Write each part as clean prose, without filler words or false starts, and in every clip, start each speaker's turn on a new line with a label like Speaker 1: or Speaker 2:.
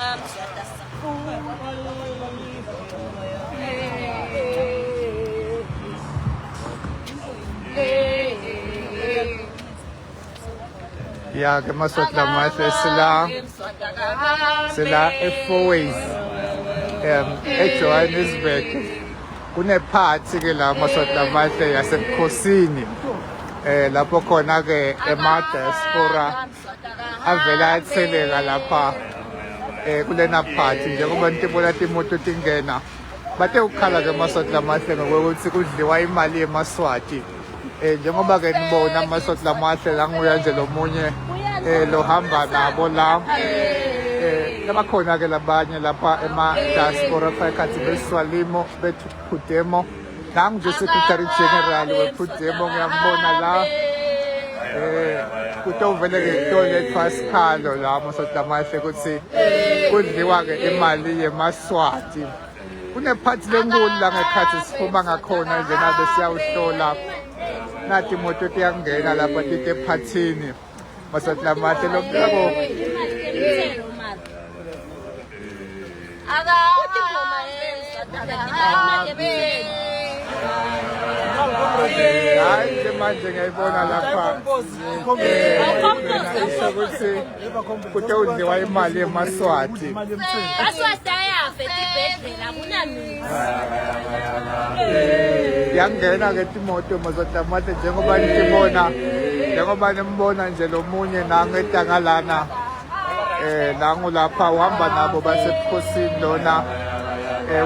Speaker 1: Ya ke masuk nama sila e-Fourways eJohannesburg kunephathi ke la masuk nama yasebukhosini lapho khona ke ema-diaspora avela atheleka lapha kulena phathi njengoba nitibona timoto tingena bathe ukukhala ke masot lamahle ngokuthi kudliwa imali yemaswati njengoba ke nibona amasot lamahle la nguya nje lomunye lohamba nabo la labakhona ke labanye lapha ema-diaspora phakathi beSwalimo bePhudemo nangu nje secretary general wePhudemo ngiyambona la kutovele ke toilet Pascalo la masot lamahle ukuthi kudliwa ke imali yemaswati kunephathi lenkulu la ngekhathi siphuma ngakhona nje nabe siyawuhlola nathi imoto iyangena lapha tite phathini masot lamahle lokho hayi nje manje ngiyibona lapha ukuthi kutodliwa imali yemaswati yangena ke timoto mazodamate njengoba nimbona nje lomunye nangedanga lana nangu lapha uhamba nabo basebukhosini lona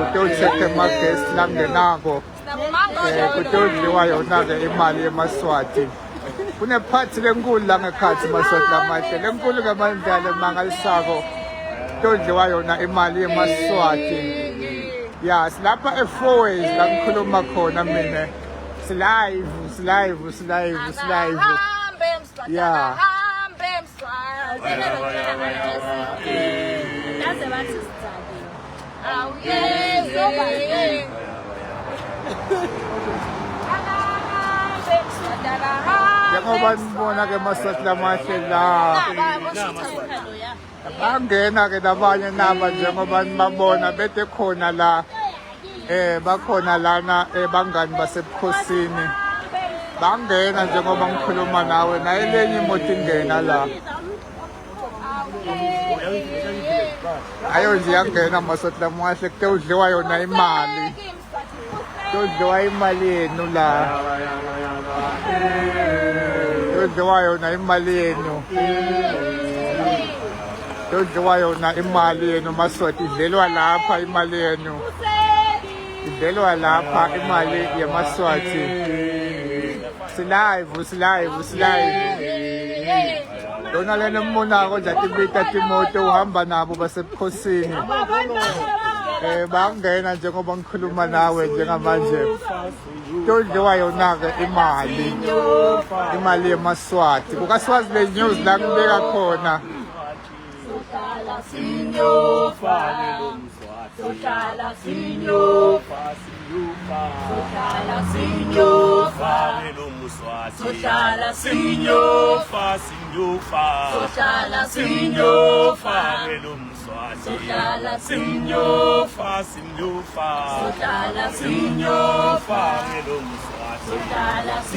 Speaker 1: utowucheck amagesi langenako kutodliwa yona ke imali yemaswati kunephathi lenkulu la ngekhathi maswati lamahle lenkulu ke mandla mangalisako todliwa yona imali yemaswati ya silapha e-Fourways la ngikhuluma khona mina silive ya njengoba nibona ke maswati lamahle la bangena ke labanye naba njengoba nibabona bete khona la bakhona lana bangani basebukhosini bangena njengoba ngikhuluma nawe naye lenye imoto ingena la ayo nje yangena maswati lamahle kutodliwa yona imali todliwa imali yenu la todliwa yona imali yenu todliwa yona imali yenu maswati idlelwa lapha imali yenu idlelwa lapha imali yemaswati silive lona lena mbonako nje atibita timoto uhamba nabo basebukhosini bangena njengoba ngikhuluma nawe njengamanje todliwa yona ke imali yemaswati kukaSwaziland News la ngibeka khona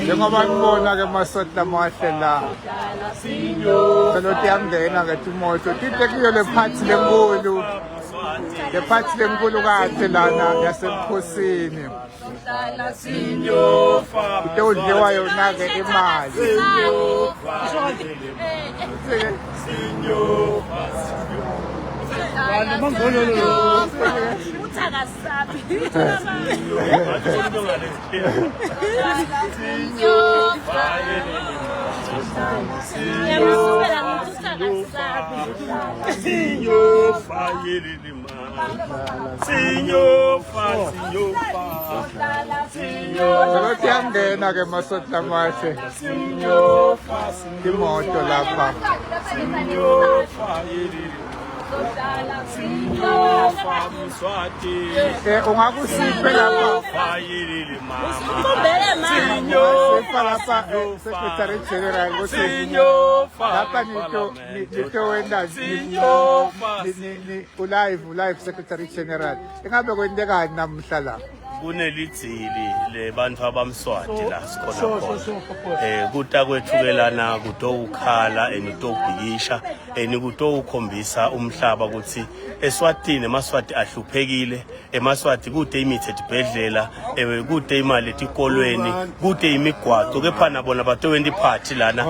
Speaker 1: njengoba nibona ke maswati lamahle la seloti yangena ke timoto tite kuyo lephathi lenkulu kahle lana yasebukhosini itodliwa yona ke imali seloti yangena ke maswati lamahle timoto lapha ungakusiphe lapha sipha lapha Secretary General ukuthi lapha nito wenda ulive Secretary General ingabe kwenteka namhla la
Speaker 2: kunelizili lebantu abamswati la sikhona khona kuta kwethukelana kutokukhala enotobhikisha kutokukhombisa umhlaba ukuthi eSwatini emaswati ahluphekile emaswati kude imithi edibhedlela kude imali etikolweni kude imigwaqo kephana bona batowenda iphathi lana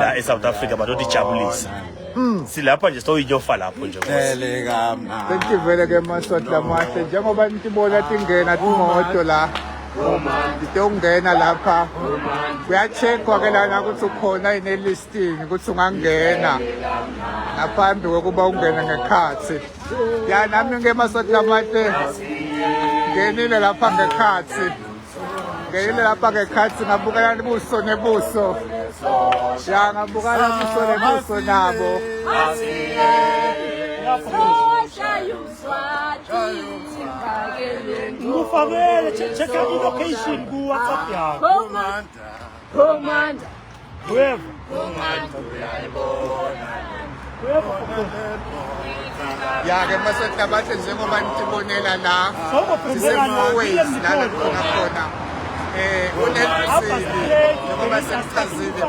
Speaker 2: la eSouth Africa batotijabulisa silapha nje soyinyofa lapho nje
Speaker 1: sentivele ke maswati lamahle njengoba nitibona tingena timoto la ngitongena lapha kuyacheckwa ke lana ukuthi ukhona ine listing ukuthi ungangena ngaphambi kokuba ungene ngekhathi ya nami ngemaswati lamahle ngenile lapha ngekhathi ngabukana ubuso nebuso ya ngabukana ubuso nebuso nabo
Speaker 3: ngufakele check i-location ku WhatsApp yakho Commander
Speaker 1: ya ke maswati lamahle njengoba nitibonela la sise-Fourways lana khona njengoba senichazile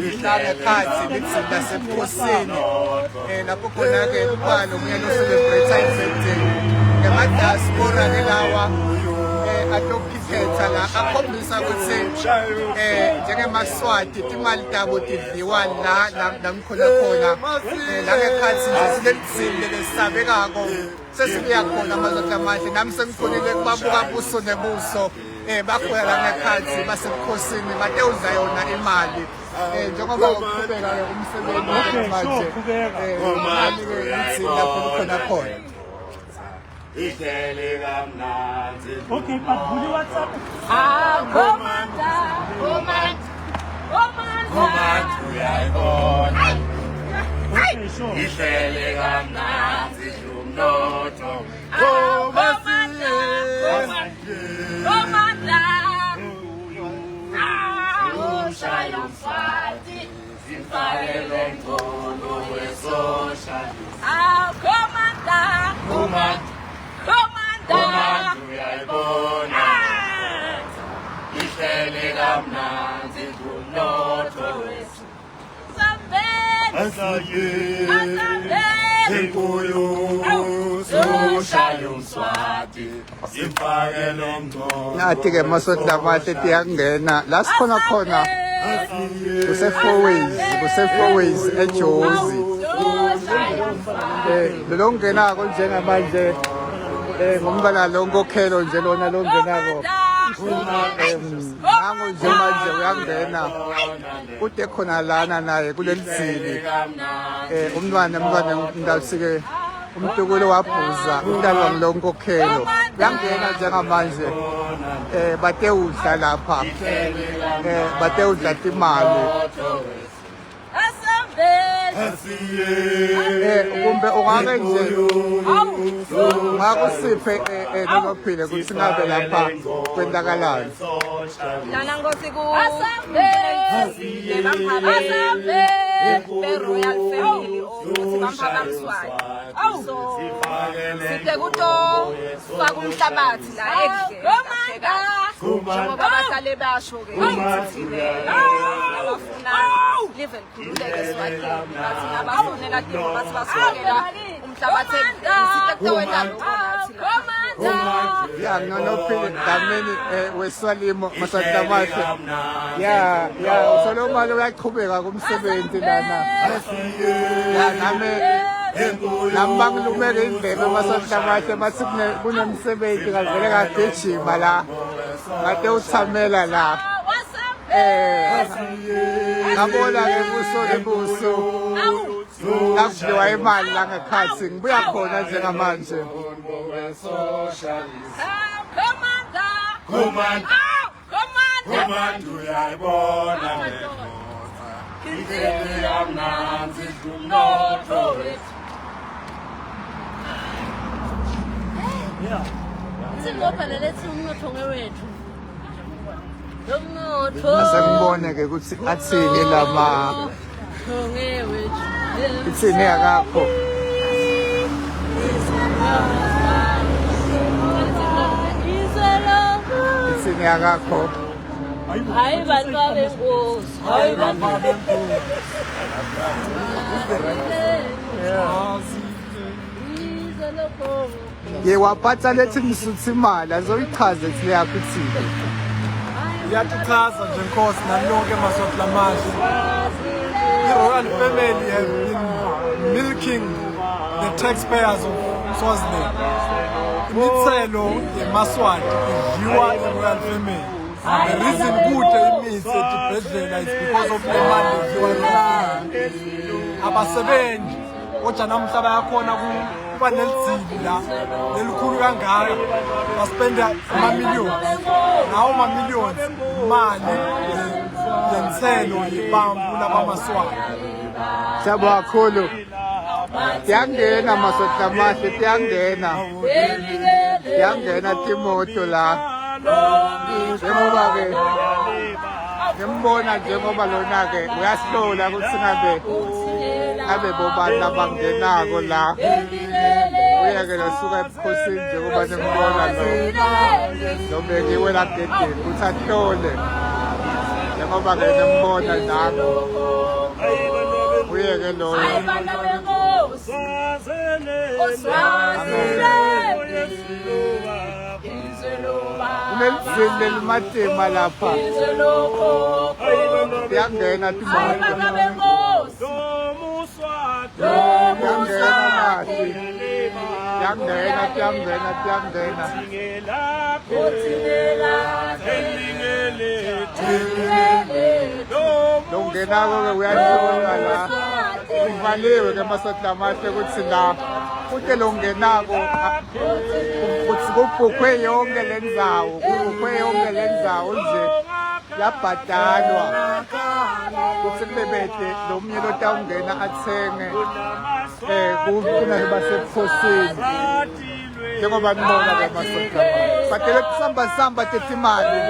Speaker 1: ihlala phansi lizinda sebukhosini lapho khona-ke ubalo umyeni oselebrate i-birthday ngama-diaspora ke lawa atophikhetha la akhombisa ukuthi njengemaswati timali tabo tidliwa la mkhona khona la ngekhathi nje silelizinde lesisabekako sesibuya khona maswati amahle nami sengikhonile kubabuka buso nebuso bakhona la ngekhathi basebukhosini batewudla yona imali njengoba uqhubeka-ke umsebenzi manje imali-ke ithi lapho kukhona khona
Speaker 3: okay but WhatsApp
Speaker 4: uyayibona
Speaker 3: okay sure
Speaker 4: ihlele kamnandi umnotho ushaya umfati simfakele mkhulu wesosha uyayibona ihlele kamnandi umnotho wethu
Speaker 1: nathi-ke maswati lamahle tiyangena la sikhona khona kuse-Fourways eJozi lo ngenako njengamanje ngombala lo nkokhelo nje lona lo ngenako nango nje manje uyangena kude khona lana naye kuleli zili umntwana ngidasike umtukulu wabhuza umntwana lo nkokhelo uyangena njengamanje batewudla lapha batewudla timali kumbe ungake nje ngakusiphe nonophile ukuthi ngabe lapha kwenzakalani
Speaker 5: lana ngosi ku Royal Family bamswayi so sithe kuto faka umhlabathi la ekudlela njengoba bahlale basho-ke abafuna live and khululeke Swatini bathi nabafunela dimo bathi basukela umhlabathi sithe kutowenda
Speaker 1: ya nonophile dameni weSwalimo maswati lamahle ya uSolomon uyaqhubeka kumsebenzi lana ya nami bangilumeke indlebe maswati lamahle masi kunemsebenzi kavele kagijima la kade uthamela la ngabona-ke buso nebuso ngakudliwa imali la ngekhathi ngibuya khona njengamanje
Speaker 4: Commander uyayibona ihlele kamnandi umnotho wethu
Speaker 5: Singophala lethi umnotho ngewethu. Umnotho.
Speaker 1: Asengibone ke ukuthi athini lama
Speaker 5: ngewethu.
Speaker 1: ithini akakho. Ithini akakho.
Speaker 5: Hayi bantu benkosi. Hayi bantu
Speaker 1: Ye waphatha lethi ngisuthi imali azoyichaza ethi leyakho ithini.
Speaker 6: Iyatichaza nje Nkosi nani lonke masonto lamashe. The royal family has been milking the taxpayers of Swaziland. Imithelo yeMaswati idliwa royal family. The reason kude imithi etibhedlela is because of the money edliwa royal family. Abasebenzi kodwa namhla bayakhona kuba nelizili la elikhulu kangaka baspenda ama-millions nawo ma-millions imali yenselo yebambu labamaswati.
Speaker 1: Sabo kakhulu. Tiyangena masonto amahle tiyangena. Tiyangena timoto la. Njengoba ke ngembona njengoba lona ke uyasihlola ukuthi ngabe bobantu abangenako la. Uyeke losuka ebukhosini njengoba nembona nobekiwe la gedeni ukuthi ahlole njengoba ke nembona nako uyeke loyo unelizini lelimatema lapha yangena timoto yangena longenako ke uyashonga la ivaliwe ke masonto amahle ukuthi la kude longenako ukuthi kubhukhwe yonke lendzawo nje yabhadalwa ukuthi kubebede lo mnye lotawungena athenge kuna basebukhosini njengoba nibona ke masonto amahle badele kusamba tetimali